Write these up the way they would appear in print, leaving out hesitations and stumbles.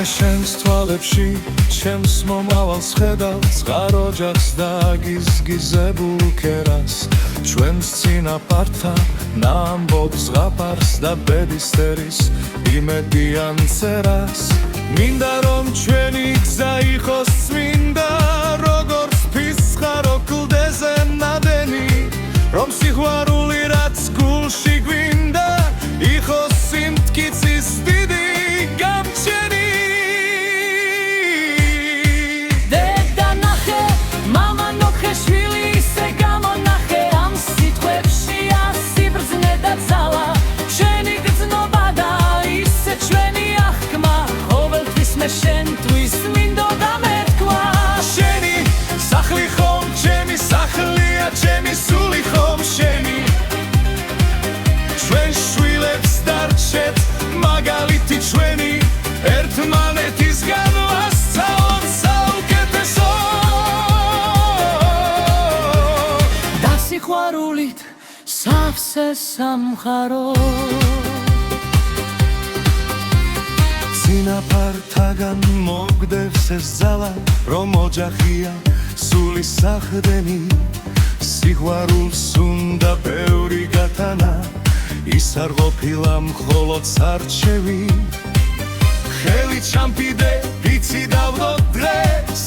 მე შენს თვალებში ჩემს მომავალს ხედავ წყარო ოჯახს და გიზგიზებულ კერას ჩვენს წინაპართან ნაამბობს ზღაპარს და ბედისტერის იმედიან წერას მინდა რომ ჩვენი გზა იყოს წმინდა როგორც ფისხარო კლდეზე ნადენი რომ სიყვარული რაც გულში გვინდა იყოს სიმტკიცის დიდი გამჩენი დედა ნახე მამა ნახე შვილი ისე გამონახე ამ სიტყვებში ასი ბრძნე და ძალა შენი გრძნობა და ისე ჩვენი აღქმა ყოველთვის მე შენთვის მინდოდა მეთქვა შენი სახლი ხომ ჩემი სახლია ჩემი სული ხომ შენი ჩვენ შვილებს დარჩეთ მაგალითი ჩვენი ერთმანეთისგან ვასწავლოთ საუკეთესო და სიყვარულით სავსე სამხარო წინაპართაგან მოგდევს ეს ძალა რომ ოჯახია სული სახდენი სიყვარულს უნდა ბევრი გათანა ის არ ყოფილა მხოლოდ სარჩევი ხელი ჩამპიდე ვიცი დავდო დღეს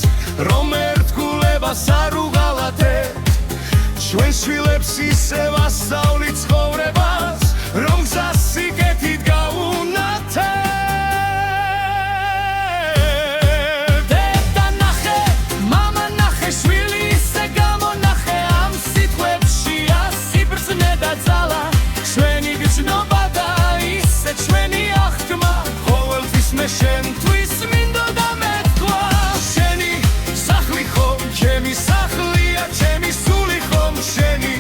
რომ ერთგულებას არ უღალატეთ ჩვენ შვილებს ისე ვასწავლით ცხოვრებას რომ გზას სიკეთით გაუნათეთ დედა ნახე მამა ნახე შვილი ისე გამონახე ამ სიტყვებში ასი ბრძნე და ძალა ჩვენი გრძნობა და ისე ჩვენი აღქმა ყოველთვის მე შენთვის მინდოდა მეთქვა შენი სახლი ხომ ჩემი სახლია ჩემი სული ხომ შენი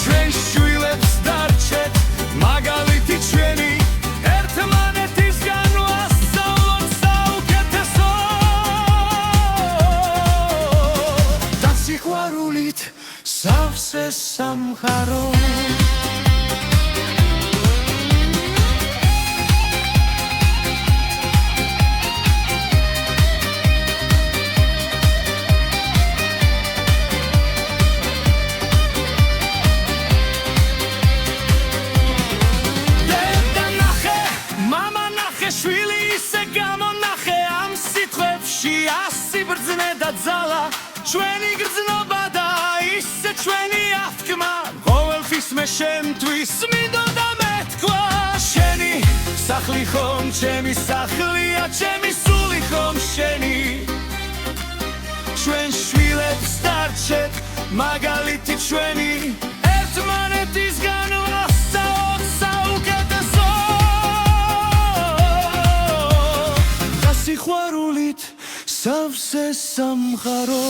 ჩვენ შვილებს დარჩეთ მაგალითი ჩვენი ერთმანეთისგან ვასწავლოთ საუკეთესო და სიყვარულით სავსე სამხარო შვილი ისე გამონახე ამ სიტყვებში ასი ბრძნე და ძალა ჩვენი გრძნობა და ისე ჩვენი აღქმა ყოველთვის მე შენთვის მინდოდა მეთქვა შენი სახლი ხომ ჩემი სახლია ჩემი სული ხომ შენი ჩვენ შვილებს დარჩეთ მაგალითი ჩვენი ერთმანეთისგან ვასწავლოთ საუკეთესო სიყვარულით სავსე სამხარო